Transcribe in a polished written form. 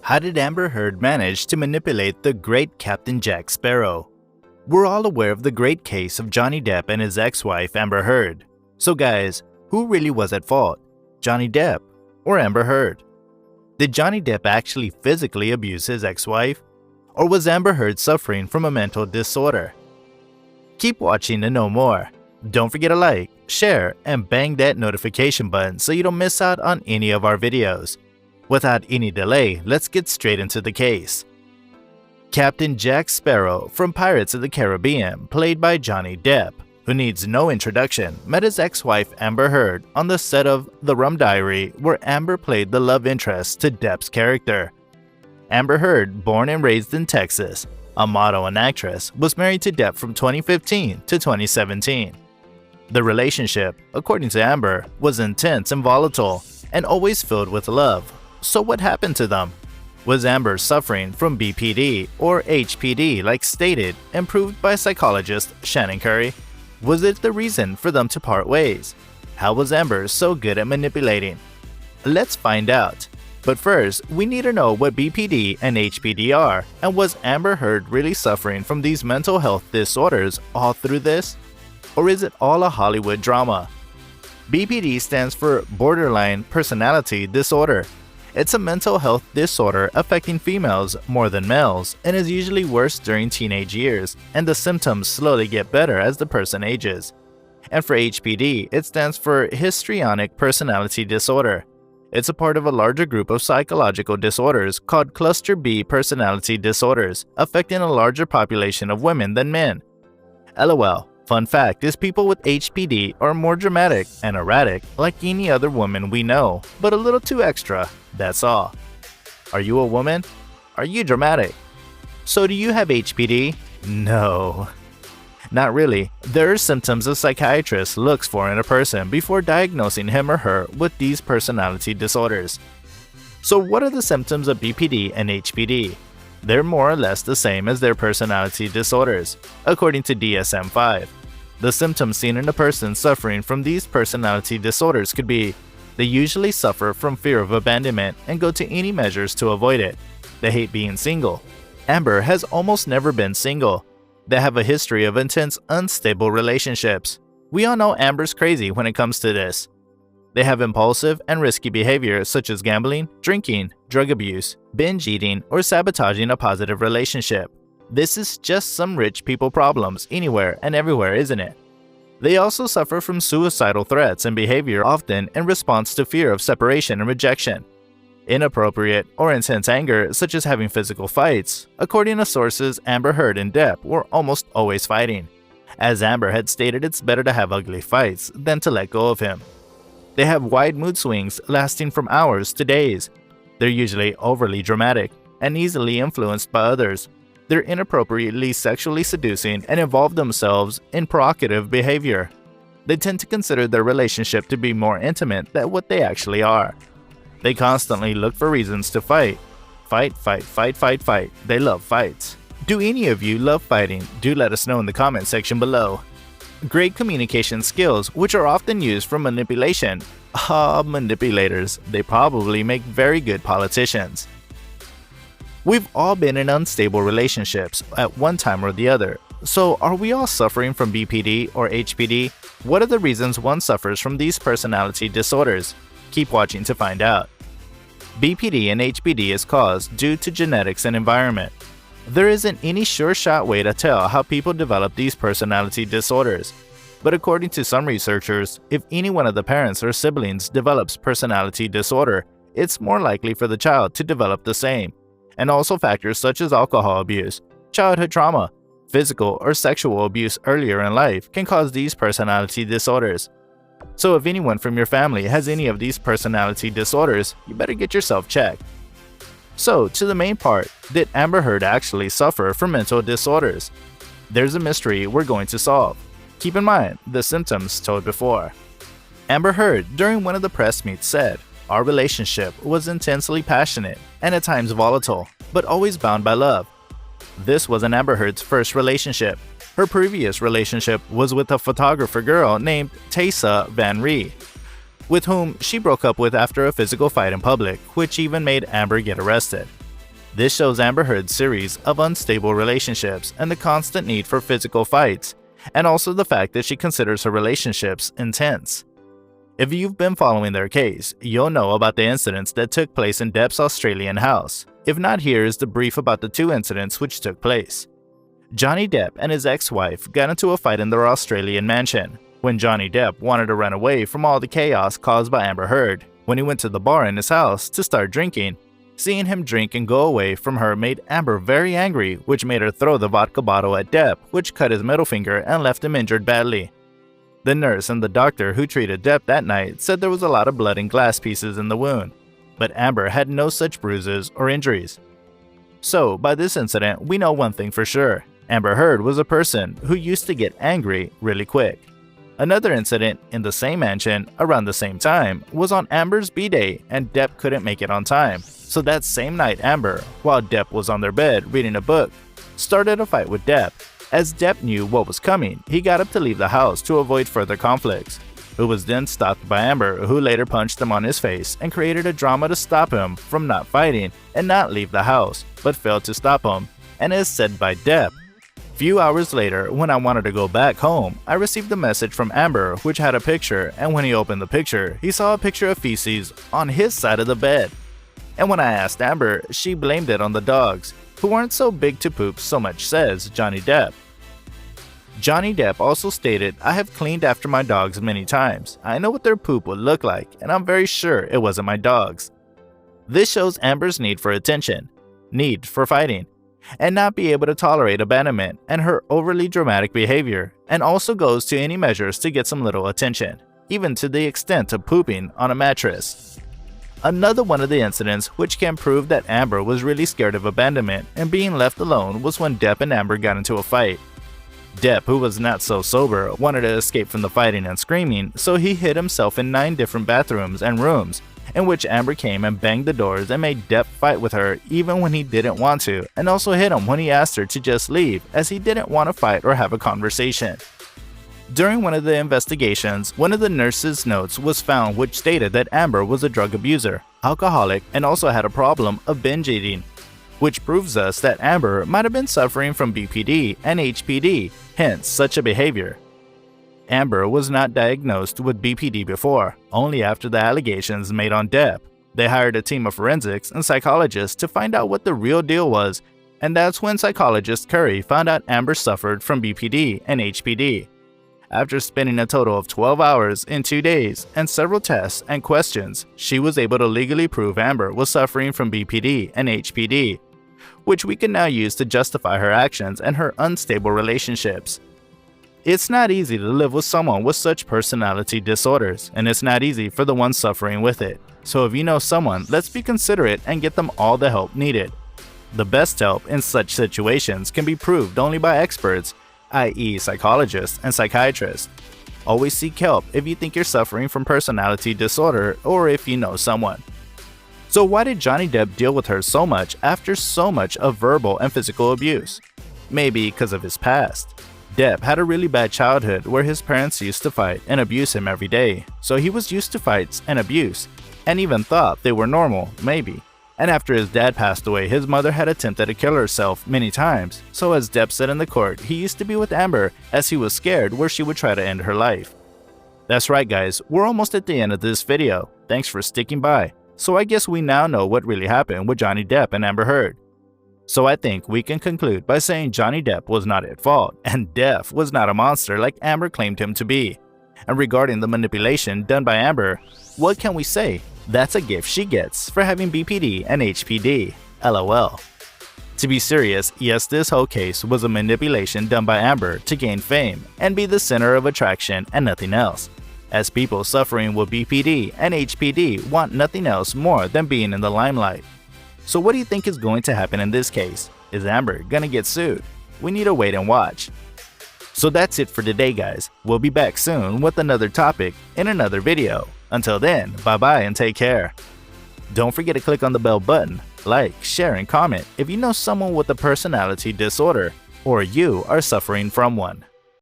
How did Amber Heard manage to manipulate the great Captain Jack Sparrow? We're all aware of the great case of Johnny Depp and his ex-wife Amber Heard. So guys, who really was at fault? Johnny Depp or Amber Heard? Did Johnny Depp actually physically abuse his ex-wife? Or was Amber Heard suffering from a mental disorder? Keep watching to know more. Don't forget to like, share, and bang that notification button so you don't miss out on any of our videos. Without any delay, let's get straight into the case. Captain Jack Sparrow from Pirates of the Caribbean, played by Johnny Depp, who needs no introduction, met his ex-wife Amber Heard on the set of The Rum Diary, where Amber played the love interest to Depp's character. Amber Heard, born and raised in Texas, a model and actress, was married to Depp from 2015 to 2017. The relationship, according to Amber, was intense and volatile, and always filled with love. So what happened to them? Was Amber suffering from BPD or HPD like stated and proved by psychologist Shannon Curry? Was it the reason for them to part ways? How was Amber so good at manipulating? Let's find out. But first, we need to know what BPD and HPD are, and was Amber Heard really suffering from these mental health disorders all through this? Or is it all a Hollywood drama? BPD stands for Borderline Personality Disorder. It's a mental health disorder affecting females more than males and is usually worse during teenage years, and the symptoms slowly get better as the person ages. And for HPD, it stands for Histrionic Personality Disorder. It's a part of a larger group of psychological disorders called Cluster B personality disorders, affecting a larger population of women than men. LOL. Fun fact is people with HPD are more dramatic and erratic like any other woman we know, but a little too extra, that's all. Are you a woman? Are you dramatic? So do you have HPD? No. Not really. There are symptoms a psychiatrist looks for in a person before diagnosing him or her with these personality disorders. So what are the symptoms of BPD and HPD? They're more or less the same as their personality disorders, according to DSM-5. The symptoms seen in a person suffering from these personality disorders could be: they usually suffer from fear of abandonment and go to any measures to avoid it. They hate being single. Amber has almost never been single. They have a history of intense, unstable relationships. We all know Amber's crazy when it comes to this. They have impulsive and risky behavior such as gambling, drinking, drug abuse, binge eating, or sabotaging a positive relationship. This is just some rich people problems anywhere and everywhere, isn't it? They also suffer from suicidal threats and behavior often in response to fear of separation and rejection. Inappropriate or intense anger such as having physical fights. According to sources, Amber Heard and Depp were almost always fighting. As Amber had stated, it's better to have ugly fights than to let go of him. They have wide mood swings lasting from hours to days. They're usually overly dramatic and easily influenced by others. They're inappropriately sexually seducing and involve themselves in provocative behavior. They tend to consider their relationship to be more intimate than what they actually are. They constantly look for reasons to fight. Fight, fight, fight, fight, fight. They love fights. Do any of you love fighting? Do let us know in the comment section below. Great communication skills, which are often used for manipulation. Manipulators. They probably make very good politicians. We've all been in unstable relationships at one time or the other. So are we all suffering from BPD or HPD? What are the reasons one suffers from these personality disorders? Keep watching to find out. BPD and HPD is caused due to genetics and environment. There isn't any sure-shot way to tell how people develop these personality disorders. But according to some researchers, if any one of the parents or siblings develops personality disorder, it's more likely for the child to develop the same. And also factors such as alcohol abuse, childhood trauma, physical or sexual abuse earlier in life can cause these personality disorders. So if anyone from your family has any of these personality disorders, you better get yourself checked. So to the main part, did Amber Heard actually suffer from mental disorders? There's a mystery we're going to solve. Keep in mind the symptoms told before. Amber Heard, during one of the press meets, said, "Our relationship was intensely passionate and at times volatile, but always bound by love." This wasn't Amber Heard's first relationship. Her previous relationship was with a photographer girl named Tessa Van Ree, with whom she broke up with after a physical fight in public, which even made Amber get arrested. This shows Amber Heard's series of unstable relationships and the constant need for physical fights, and also the fact that she considers her relationships intense. If you've been following their case, you'll know about the incidents that took place in Depp's Australian house. If not, here is the brief about the two incidents which took place. Johnny Depp and his ex-wife got into a fight in their Australian mansion, when Johnny Depp wanted to run away from all the chaos caused by Amber Heard. When he went to the bar in his house to start drinking, seeing him drink and go away from her made Amber very angry, which made her throw the vodka bottle at Depp, which cut his middle finger and left him injured badly. The nurse and the doctor who treated Depp that night said there was a lot of blood and glass pieces in the wound, but Amber had no such bruises or injuries. So, by this incident, we know one thing for sure. Amber Heard was a person who used to get angry really quick. Another incident in the same mansion around the same time was on Amber's B-Day, and Depp couldn't make it on time. So that same night, Amber, while Depp was on their bed reading a book, started a fight with Depp. As Depp knew what was coming, he got up to leave the house to avoid further conflicts. It was then stopped by Amber, who later punched him on his face and created a drama to stop him from not fighting and not leave the house, but failed to stop him, and is said by Depp. Few hours later, when I wanted to go back home, I received a message from Amber which had a picture, and when he opened the picture, he saw a picture of feces on his side of the bed. And when I asked Amber, she blamed it on the dogs, who aren't so big to poop so much, says Johnny Depp. Johnny Depp also stated, "I have cleaned after my dogs many times. I know what their poop would look like, and I'm very sure it wasn't my dogs." This shows Amber's need for attention, need for fighting, and not be able to tolerate abandonment and her overly dramatic behavior, and also goes to any measures to get some little attention, even to the extent of pooping on a mattress. Another one of the incidents which can prove that Amber was really scared of abandonment and being left alone was when Depp and Amber got into a fight. Depp, who was not so sober, wanted to escape from the fighting and screaming, so he hid himself in 9 different bathrooms and rooms, in which Amber came and banged the doors and made Depp fight with her even when he didn't want to, and also hit him when he asked her to just leave, as he didn't want to fight or have a conversation. During one of the investigations, one of the nurse's notes was found which stated that Amber was a drug abuser, alcoholic, and also had a problem of binge eating, which proves us that Amber might have been suffering from BPD and HPD, hence such a behavior. Amber was not diagnosed with BPD before, only after the allegations made on Depp. They hired a team of forensics and psychologists to find out what the real deal was, and that's when psychologist Curry found out Amber suffered from BPD and HPD. After spending a total of 12 hours in 2 days and several tests and questions, she was able to legally prove Amber was suffering from BPD and HPD, which we can now use to justify her actions and her unstable relationships. It's not easy to live with someone with such personality disorders, and it's not easy for the one suffering with it. So if you know someone, let's be considerate and get them all the help needed. The best help in such situations can be proved only by experts, i.e. psychologists and psychiatrists. Always seek help if you think you're suffering from personality disorder or if you know someone. So why did Johnny Depp deal with her so much after so much of verbal and physical abuse? Maybe because of his past. Depp had a really bad childhood where his parents used to fight and abuse him every day, so he was used to fights and abuse, and even thought they were normal, maybe. And after his dad passed away, his mother had attempted to kill herself many times, so as Depp said in the court, he used to be with Amber as he was scared where she would try to end her life. That's right guys, we're almost at the end of this video. Thanks for sticking by. So I guess we now know what really happened with Johnny Depp and Amber Heard. So I think we can conclude by saying Johnny Depp was not at fault, and Depp was not a monster like Amber claimed him to be. And regarding the manipulation done by Amber, what can we say? That's a gift she gets for having BPD and HPD. LOL. To be serious, yes, this whole case was a manipulation done by Amber to gain fame and be the center of attraction and nothing else, as people suffering with BPD and HPD want nothing else more than being in the limelight. So what do you think is going to happen in this case? Is Amber gonna get sued? We need to wait and watch. So that's it for today guys. We'll be back soon with another topic in another video. Until then, bye bye and take care. Don't forget to click on the bell button, like, share, and comment if you know someone with a personality disorder or you are suffering from one.